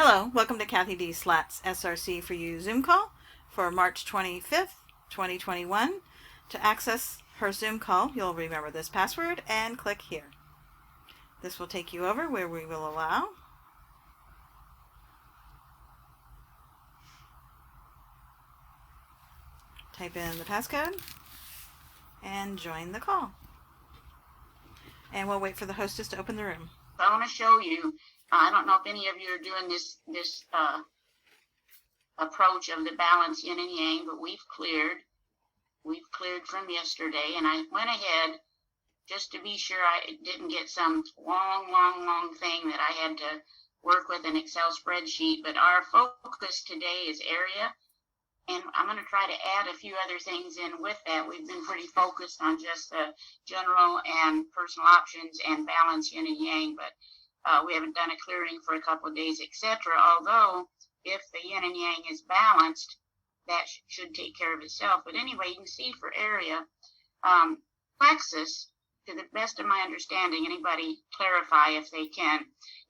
Hello, welcome to CathyDSlaught's SRC4u Zoom call for March 25th, 2021. To access her Zoom call, you'll remember this password and click here. This will take you over where we will allow type in the passcode and join the call. And we'll wait for the hostess to open the room. I want to show you, I don't know if any of you are doing this approach of the balance yin and yang, but we've cleared from yesterday, and I went ahead just to be sure I didn't get some long thing that I had to work with an Excel spreadsheet. But our focus today is area, and I'm going to try to add a few other things in with that. We've been pretty focused on just the general and personal options and balance yin and yang, but we haven't done a clearing for a couple of days, etc. Although, if the yin and yang is balanced, that should take care of itself. But anyway, you can see for area, plexus, to the best of my understanding, anybody clarify if they can,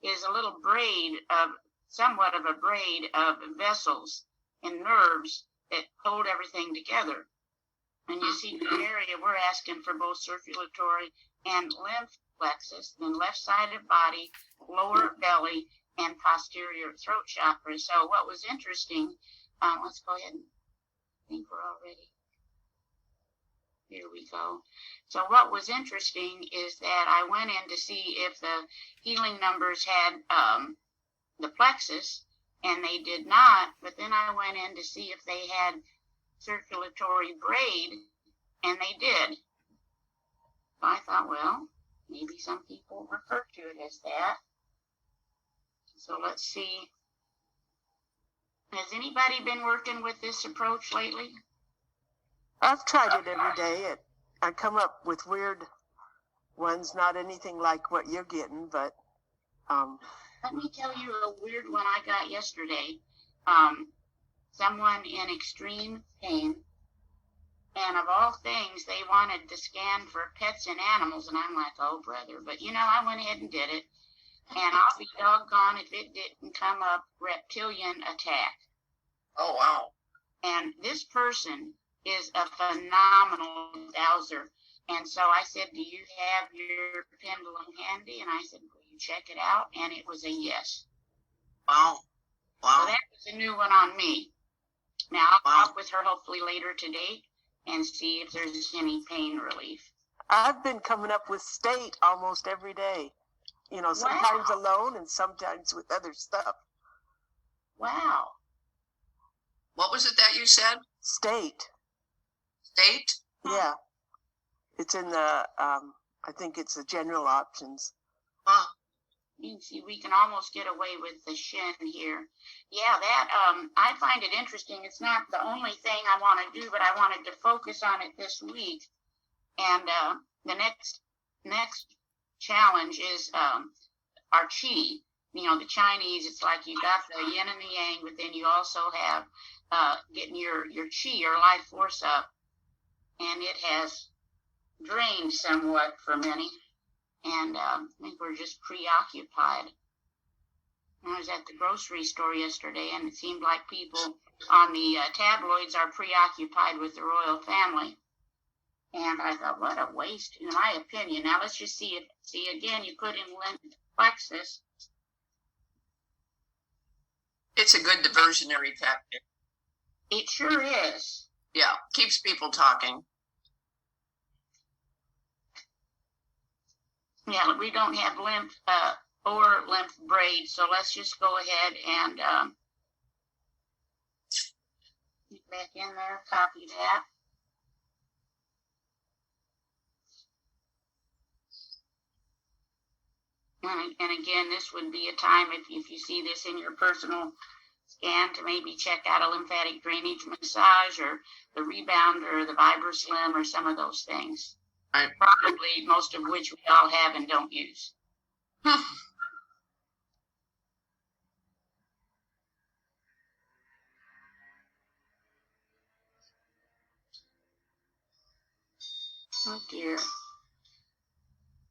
is a little braid of, somewhat of a braid of vessels and nerves that hold everything together. And you see the area, we're asking for both circulatory and lymph plexus, then left side of body, lower belly, and posterior throat chakra. So what was interesting, let's go ahead and I think we're already, here we go. So what was interesting is that I went in to see if the healing numbers had the plexus, and they did not, but then I went in to see if they had circulatory braid, and they did. So I thought, well, maybe some people refer to it as that. So let's see. Has anybody been working with this approach lately? I've tried it every day. I come up with weird ones, not anything like what you're getting, but let me tell you a weird one I got yesterday. Someone in extreme pain, and of all things, they wanted to scan for pets and animals, and I'm like, oh, brother. But, you know, I went ahead and did it, and I'll be doggone if it didn't come up reptilian attack. Oh, wow. And this person is a phenomenal dowser. And so I said, do you have your pendulum handy? And I said, will you check it out? And it was a yes. Wow. Wow. So that was a new one on me. Now, I'll talk with her hopefully later today and see if there's any pain relief. I've been coming up with state almost every day. You know, sometimes alone and sometimes with other stuff. Wow. What was it that you said? State. State? Yeah. It's in the, I think it's the general options. Huh. You can see we can almost get away with the shin here. Yeah, that, I find it interesting. It's not the only thing I want to do, but I wanted to focus on it this week. And the next challenge is our qi. You know, the Chinese, it's like you got the yin and the yang, but then you also have getting your qi, your life force up. And it has drained somewhat for many. And I think we're just preoccupied. I was at the grocery store yesterday, and it seemed like people on the tabloids are preoccupied with the royal family. And I thought, what a waste, in my opinion. Now let's just see it. See, again, you put in lymph plexus. It's a good diversionary tactic. It sure is. Yeah, keeps people talking. Yeah, we don't have lymph or lymph braid, so let's just go ahead and get back in there, copy that. And again, this would be a time, if you see this in your personal scan, to maybe check out a lymphatic drainage massage or the rebound or the VibraSlim or some of those things. Right. Probably most of which we all have and don't use. Oh dear.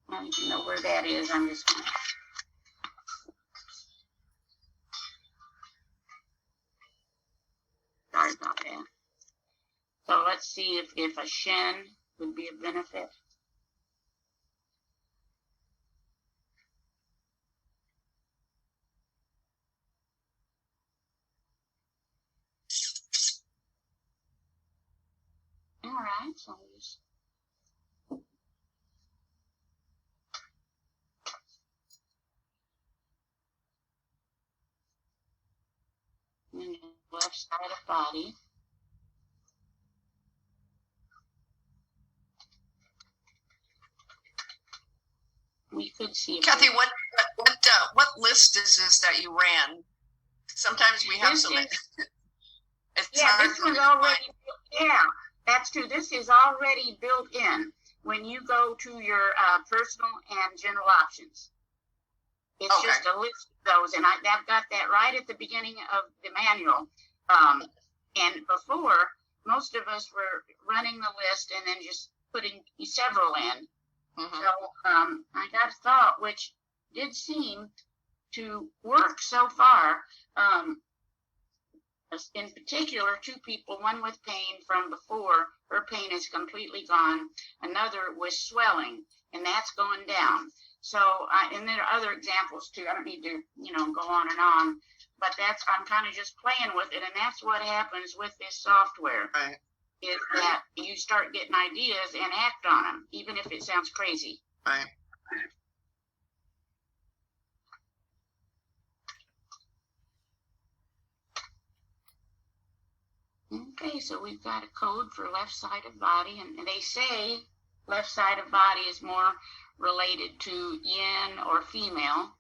I don't even know where that is. I'm just going to about that. So let's see if a shin would be a benefit. All right, so just and the left side of body. We could see if Cathy, what list is this that you ran? Sometimes we have some. Yeah, this is already. Yeah, that's true. This is already built in when you go to your personal and general options. It's Okay. just a list of those, and I've got that right at the beginning of the manual. And before, most of us were running the list and then just putting several in. Mm-hmm. So I got a thought, which did seem to work so far. In particular, two people, one with pain from before, her pain is completely gone. Another was swelling, and that's going down. So, and there are other examples too. I don't need to, go on and on, but I'm kind of just playing with it, and that's what happens with this software. Right. Is that you start getting ideas and act on them, even if it sounds crazy. Right. Okay, so we've got a code for left side of body, and they say left side of body is more related to yin or female.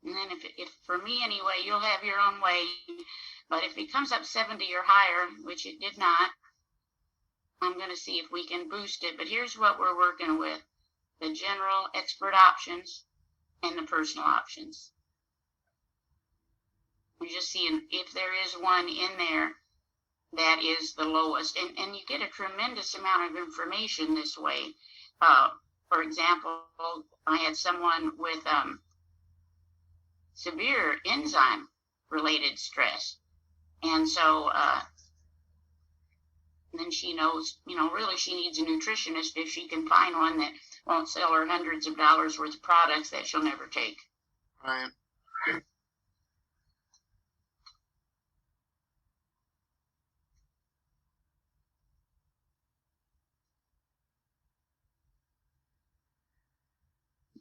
And then if for me anyway, you'll have your own way, but if it comes up 70 or higher, which it did not, I'm going to see if we can boost it. But here's what we're working with: the general expert options and the personal options. We're just seeing if there is one in there that is the lowest. And you get a tremendous amount of information this way. For example, I had someone with severe enzyme related stress. And so then she knows, really she needs a nutritionist if she can find one that won't sell her hundreds of dollars worth of products that she'll never take. Right.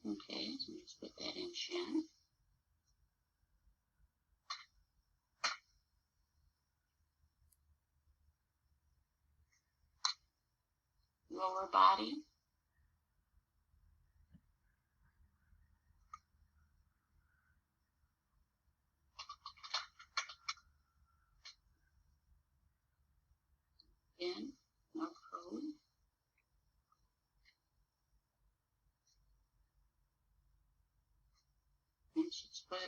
Okay, so let's put that in Shin. Lower body. Again, no code. And she's put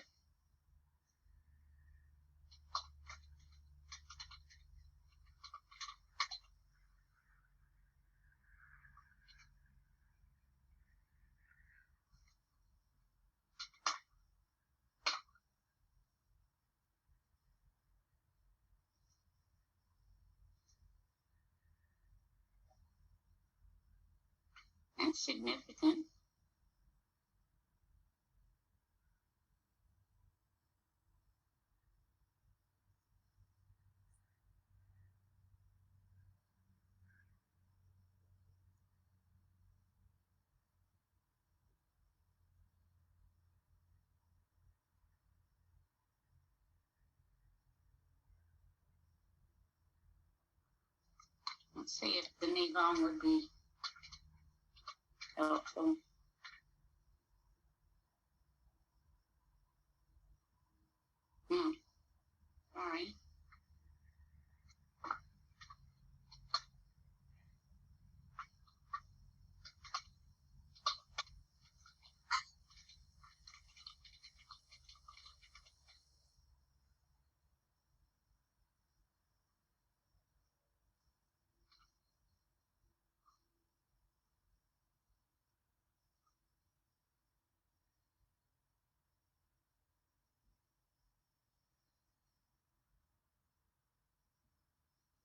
that's significant. Let's see if the QiGong would be helpful. All right.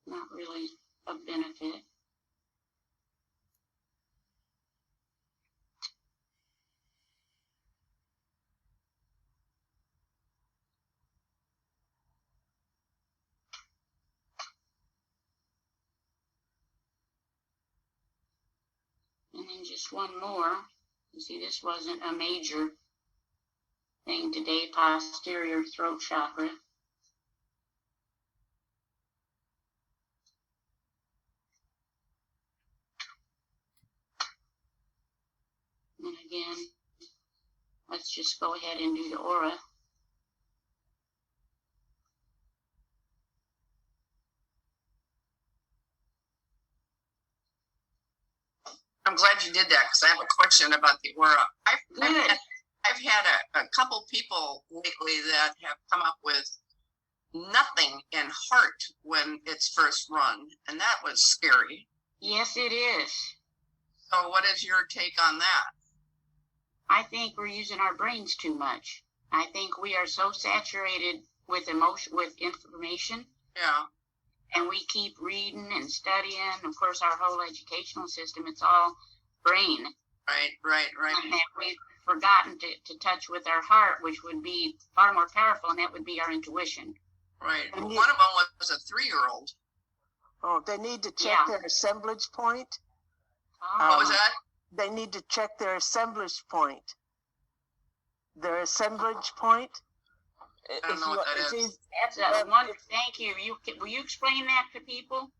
not really of benefit. And then just one more. You see, this wasn't a major thing today, posterior throat chakra. And again, let's just go ahead and do the aura. I'm glad you did that because I have a question about the aura. I've had a couple people lately that have come up with nothing in heart when it's first run, and that was scary. Yes, it is. So what is your take on that? I think we're using our brains too much. I think we are so saturated with emotion, with information. Yeah. And we keep reading and studying. Of course, our whole educational system, it's all brain. Right. And that we've forgotten to touch with our heart, which would be far more powerful, and that would be our intuition. Right. One of them was a 3-year-old. Oh, they need to check their assemblage point. What was that? They need to check their assemblage point. Their assemblage point. I don't know what that is. That's a wonderful. Thank you. Will you explain that to people?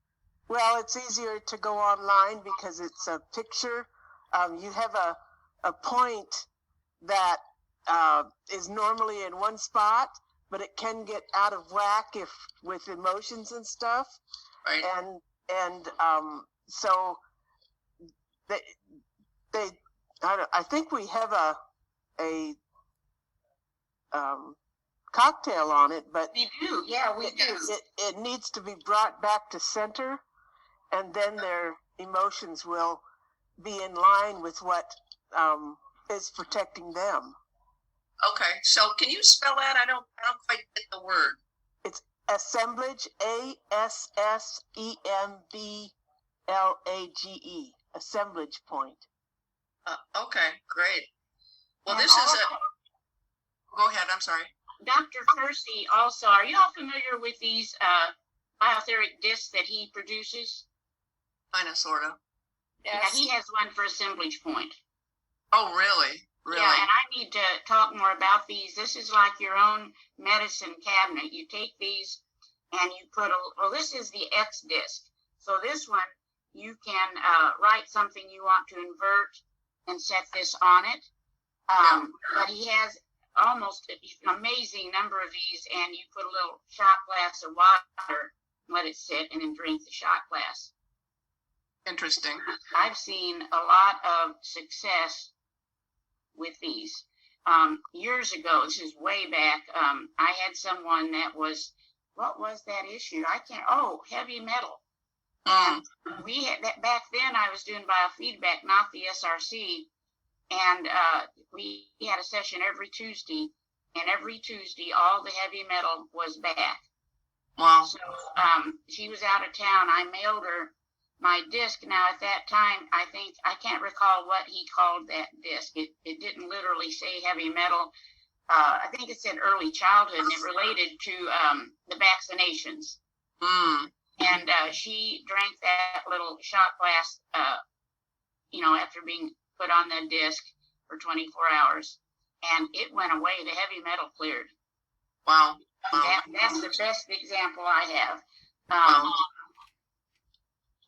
Well, it's easier to go online because it's a picture. You have a point that is normally in one spot, but it can get out of whack if with emotions and stuff. Right. And so I think we have a cocktail on it, but we do. Yeah, we do. It needs to be brought back to center, and then their emotions will be in line with what is protecting them. Okay, so can you spell that? I don't quite get the word. It's assemblage, ASSEMBLAGE, assemblage point. Okay, great. Well, this is go ahead, I'm sorry. Dr. Kersey also, are you all familiar with these bioetheric discs that he produces? Kind of, sort of. Yes. Yeah, he has one for assemblage point. Oh, really? Really? Yeah, and I need to talk more about these. This is like your own medicine cabinet. You take these and you put this is the X disc. So this one, you can write something you want to invert and set this on it. But he has almost an amazing number of these, and you put a little shot glass of water, let it sit, and then drink the shot glass. Interesting. I've seen a lot of success with these. Years ago, this is way back, I had someone that was, what was that issue? Heavy metal. We had that back then. I was doing biofeedback, not the SRC. And we had a session every Tuesday, and every Tuesday, all the heavy metal was back. Wow. So she was out of town. I mailed her my disc. Now, at that time, I can't recall what he called that disc. It didn't literally say heavy metal. I think it said early childhood, and it related to the vaccinations. And she drank that little shot glass, after being put on the disc for 24 hours, and it went away. The heavy metal cleared. Wow. That's the best example I have.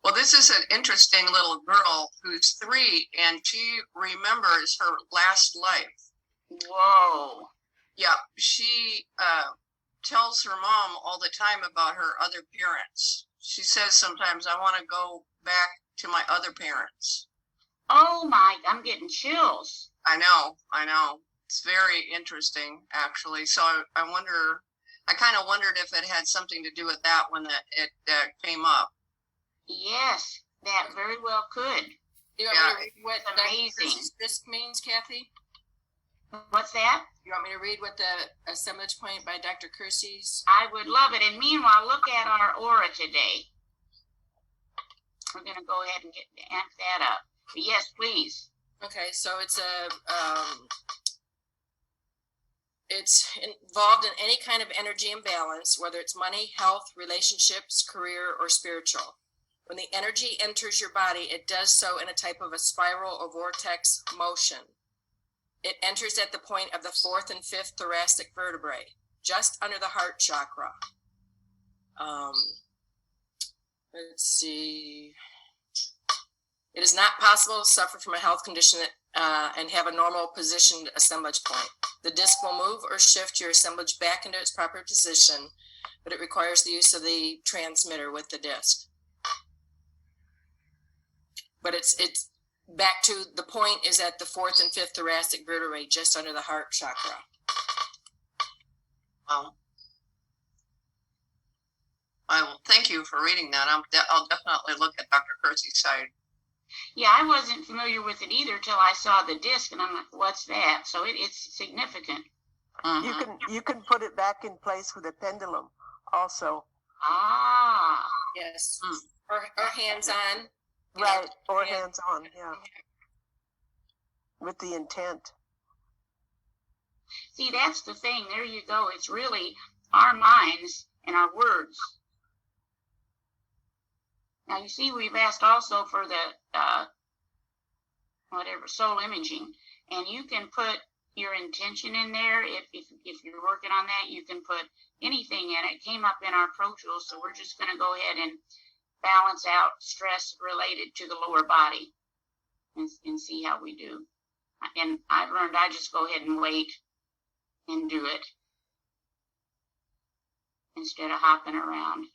Well, this is an interesting little girl who's 3, and she remembers her last life. Whoa. Yeah, she tells her mom all the time about her other parents. She says sometimes, I want to go back to my other parents. Oh my, I'm getting chills. I know. It's very interesting, actually. So I kind of wondered if it had something to do with that when it came up. Yes, that very well could. You want me to read what amazing disc means, Cathy? What's that? You want me to read what the assemblage point by Dr. Kersey's? I would love it. And meanwhile, look at our aura today. we're going to go ahead and amp that up. But yes, please. Okay, so it's involved in any kind of energy imbalance, whether it's money, health, relationships, career, or spiritual. When the energy enters your body, it does so in a type of a spiral or vortex motion. It enters at the point of the 4th and 5th thoracic vertebrae, just under the heart chakra. Let's see. It is not possible to suffer from a health condition and have a normal positioned assemblage point. The disc will move or shift your assemblage back into its proper position, but it requires the use of the transmitter with the disc. But it's back to the point is at the 4th and 5th thoracic vertebrae, just under the heart chakra. Well, I will thank you for reading that. I'll definitely look at Dr. Kersey's side. Yeah, I wasn't familiar with it either till I saw the disc, and I'm like, what's that? So it's significant. Mm-hmm. You can put it back in place with a pendulum also. Ah. Yes. Or hands-on. Right, or hands-on, yeah. With the intent. See, that's the thing. There you go. It's really our minds and our words. Now, you see, we've asked also for the, soul imaging. And you can put your intention in there. If you're working on that, you can put anything in it. It came up in our Pro Tools, so we're just going to go ahead and balance out stress related to the lower body and see how we do. And I've learned I just go ahead and wait and do it instead of hopping around.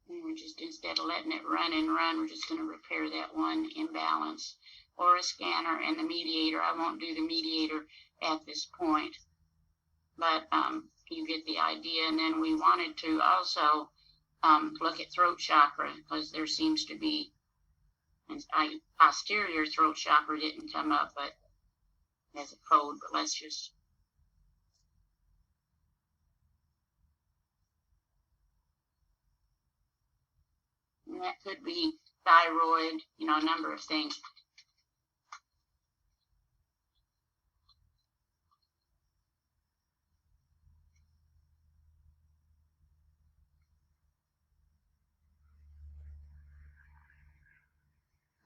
And we're just, instead of letting it run and run, we're just going to repair that one imbalance. Or a scanner and the mediator. I won't do the mediator at this point, but you get the idea. And then we wanted to also look at throat chakra, because there seems to be, posterior throat chakra didn't come up, but as a code, but let's just. And that could be thyroid, a number of things.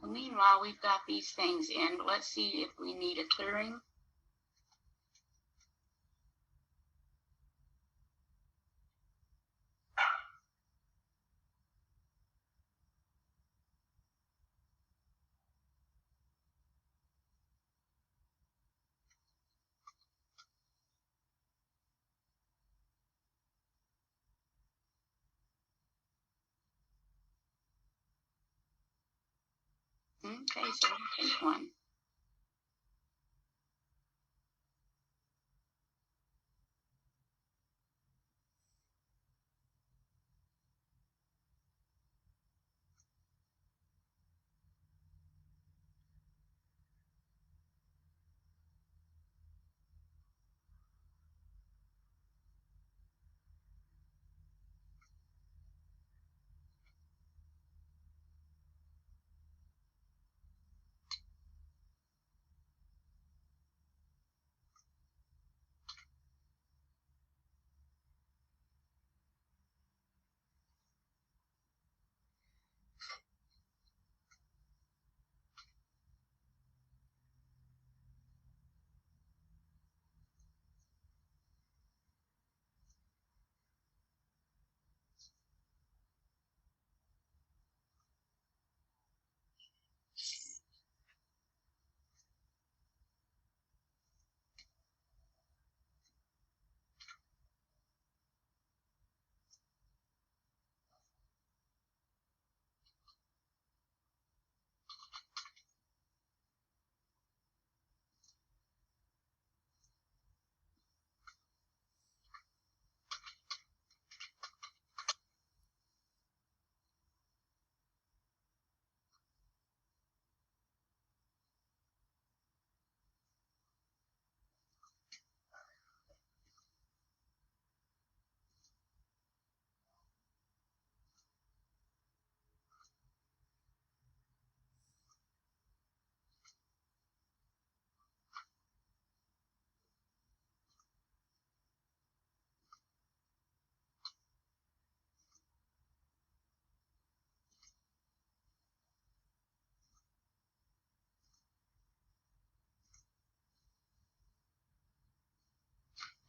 Well, meanwhile, we've got these things in. Let's see if we need a clearing. Okay, so we'll take one.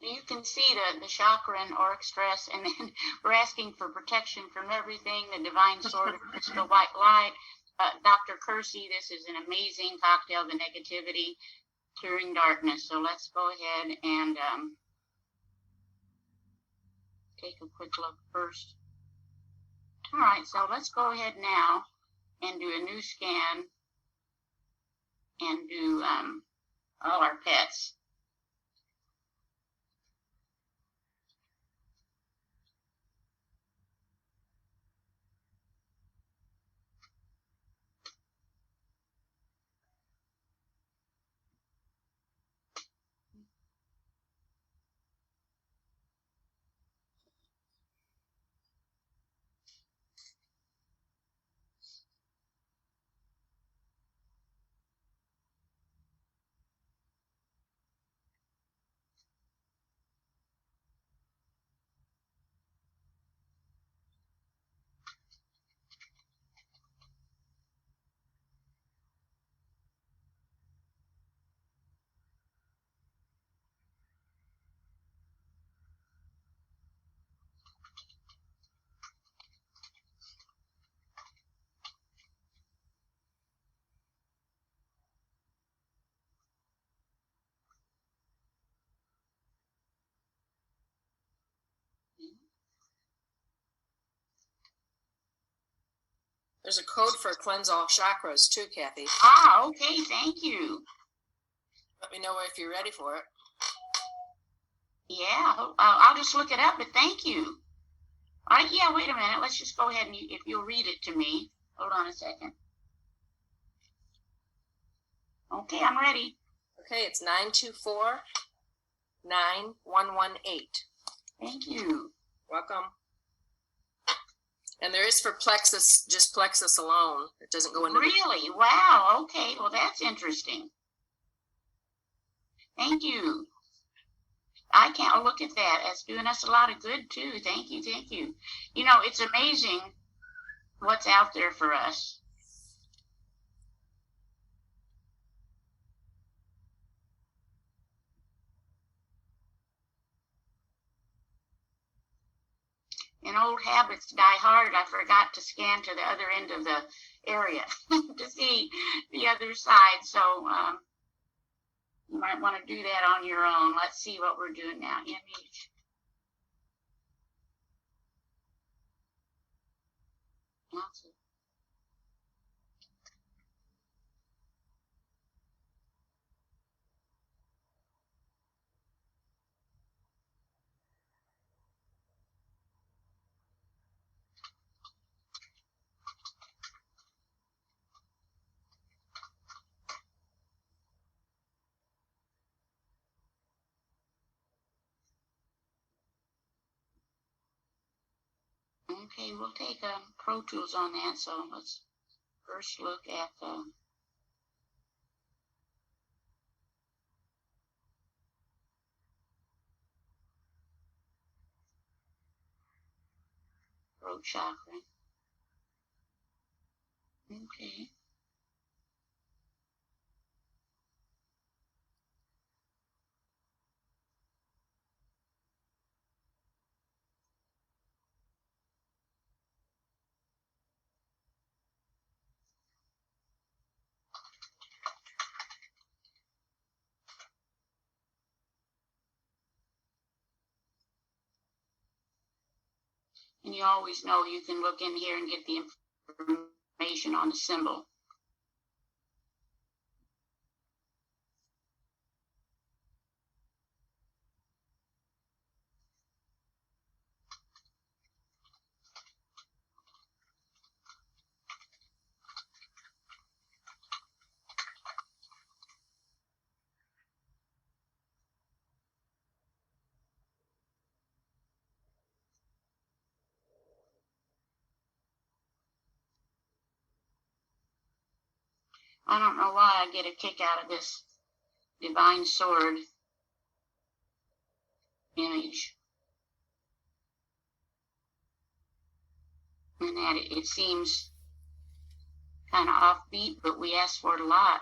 You can see the chakra and auric stress, and then we're asking for protection from everything, the divine sword of crystal white light. Dr. Kersey, this is an amazing cocktail, the negativity, clearing darkness. So let's go ahead and take a quick look first. All right, so let's go ahead now and do a new scan and do all our pets. There's a code for cleanse all chakras too, Cathy. Ah, okay, thank you. Let me know if you're ready for it. Yeah, I'll just look it up, but thank you. All right, yeah, wait a minute. Let's just go ahead and if you'll read it to me. Hold on a second. Okay, I'm ready. Okay, it's 924-9118. Thank you. Welcome. And there is for plexus, just plexus alone. It doesn't go into Really? Wow. Okay. Well, that's interesting. Thank you. I can't look at that. It's doing us a lot of good too. Thank you. Thank you. You know, it's amazing what's out there for us. And old habits die hard. I forgot to scan to the other end of the area to see the other side. So you might want to do that on your own. Let's see what we're doing now. Image. Lots of Okay, we'll take Pro Tools on that. So let's first look at the throat chakra. Okay. And you always know you can look in here and get the information on the symbol. I don't know why I get a kick out of this divine sword image. And that it seems kind of offbeat, but we ask for it a lot.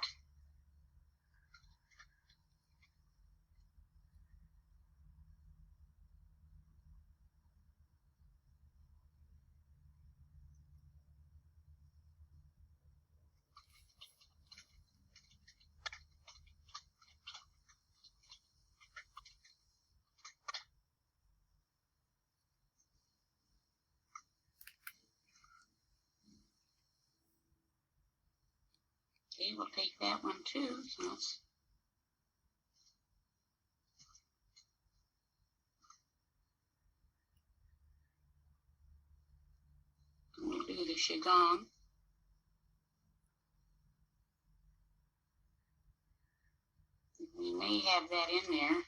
Okay, we'll take that one too. So let's we'll do the QiGong. We may have that in there.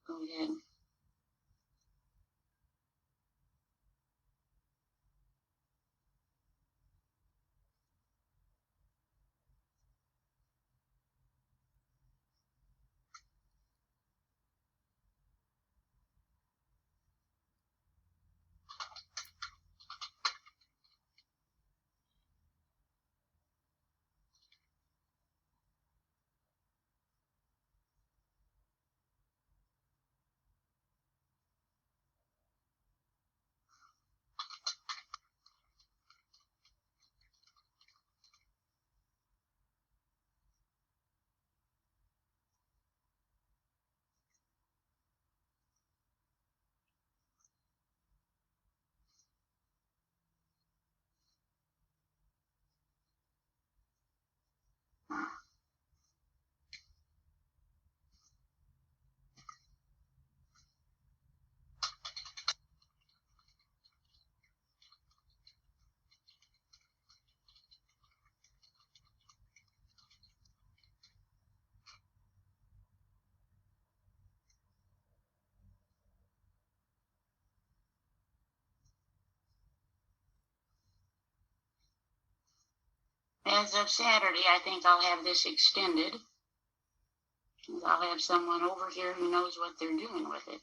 Go ahead. As of Saturday, I think I'll have this extended. I'll have someone over here who knows what they're doing with it.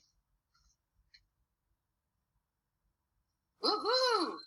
Woohoo!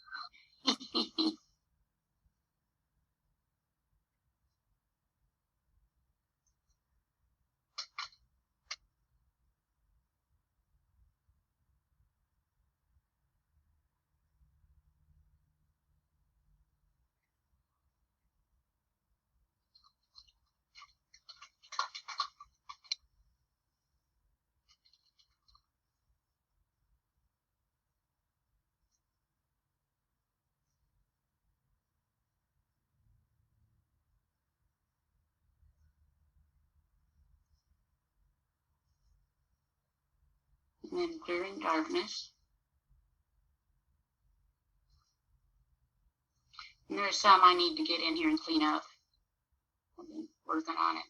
And then clearing darkness. And there's some I need to get in here and clean up. I've been working on it.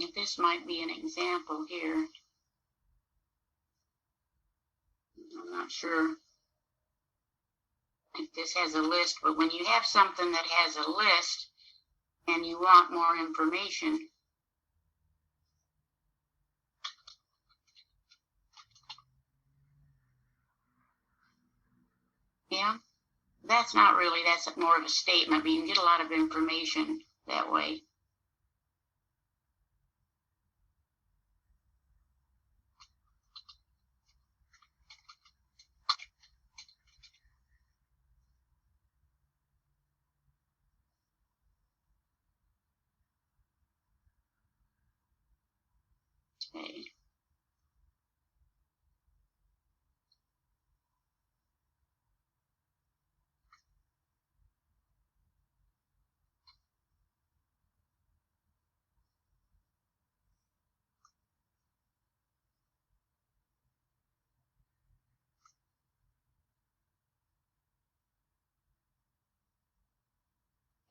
And this might be an example here. I'm not sure if this has a list, but when you have something that has a list and you want more information, yeah, that's not really, that's more of a statement, but you can get a lot of information that way. Okay.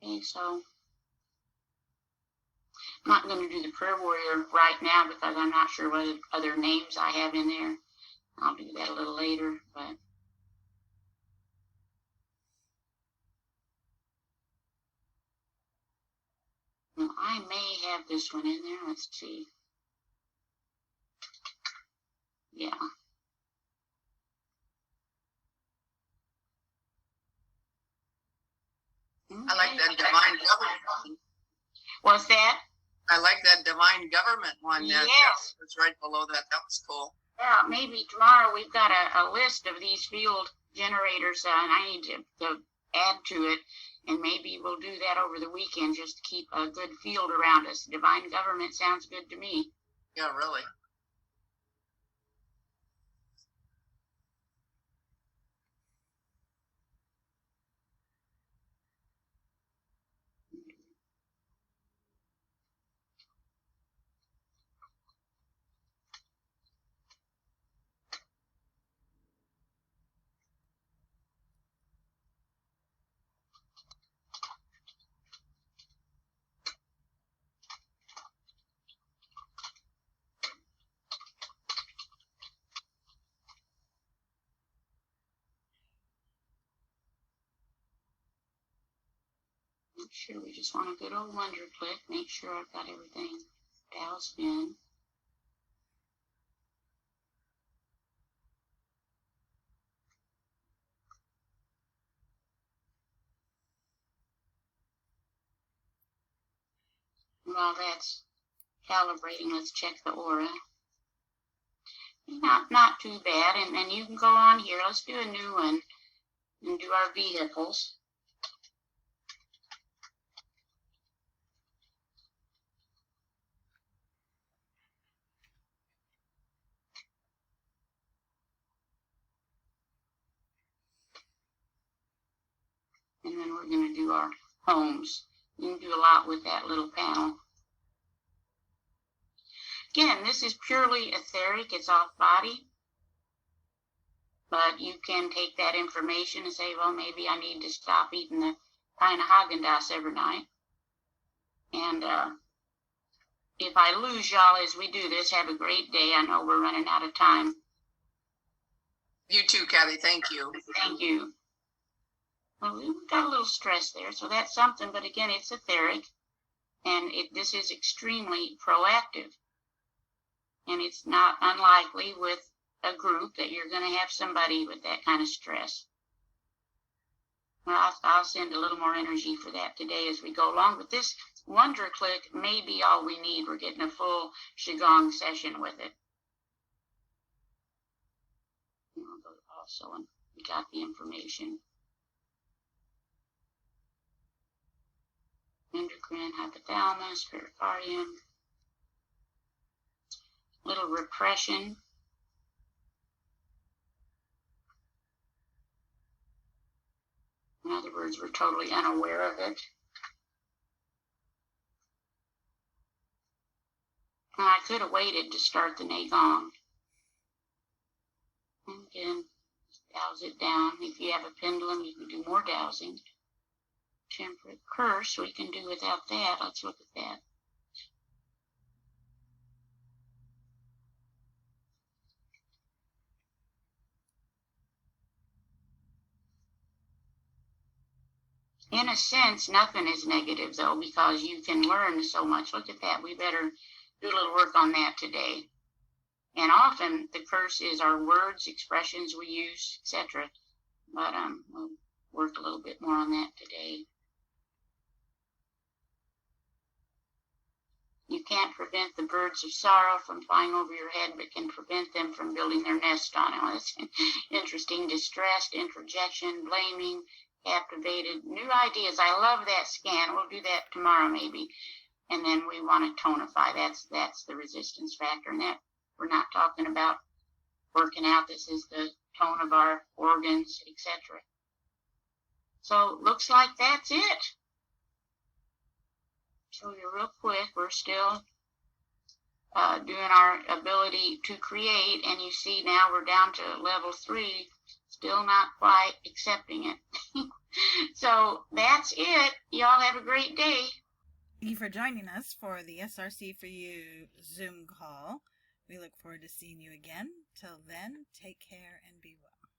Okay, so I'm not going to do the prayer warrior right now because I'm not sure what other names I have in there. I'll do that a little later, but I may have this one in there. Let's see. Yeah. I like Okay. that divine I like that divine government one. That Yes. was right below that. That was cool. Yeah, maybe tomorrow we've got a list of these field generators, and I need to add to it, and maybe we'll do that over the weekend just to keep a good field around us. Divine government sounds good to me. Yeah, really. I'm sure we just want a good old wonder click. Make sure I've got everything doused in. While that's calibrating, let's check the aura. Not too bad. And then you can go on here. Let's do a new one and do our vehicles. And then we're going to do our homes. You can do a lot with that little panel. Again, this is purely etheric. It's off body. But you can take that information and say, well, maybe I need to stop eating the pint of Haagen-Dazs every night. And if I lose y'all as we do this, have a great day. I know we're running out of time. You too, Cathy. Thank you. Thank you. Well, we got a little stress there, so that's something. But again, it's etheric, and this is extremely proactive. And it's not unlikely with a group that you're going to have somebody with that kind of stress. Well, I'll send a little more energy for that today as we go along. But this wonder click may be all we need. We're getting a full QiGong session with it. Also, and we got the information. Endocrine, hypothalamus, pericardium. Little repression. In other words, we're totally unaware of it. And I could have waited to start the Gong. And again, douse it down. If you have a pendulum, you can do more dowsing. Temperate curse, we can do without that. Let's look at that. In a sense, nothing is negative, though, because you can learn so much. Look at that. We better do a little work on that today. And often, the curse is our words, expressions we use, etc. But we'll work a little bit more on that today. You can't prevent the birds of sorrow from flying over your head, but can prevent them from building their nest on it. Well, that's interesting. Distressed, interjection, blaming, captivated, new ideas. I love that scan. We'll do that tomorrow maybe. And then we want to tonify. That's the resistance factor. And that we're not talking about working out. This is the tone of our organs, etc. So looks like that's it. Show you real quick. We're still doing our ability to create. And you see now we're down to level 3. Still not quite accepting it. So that's it. Y'all have a great day. Thank you for joining us for the SRC4u Zoom call. We look forward to seeing you again. Till then, take care and be well.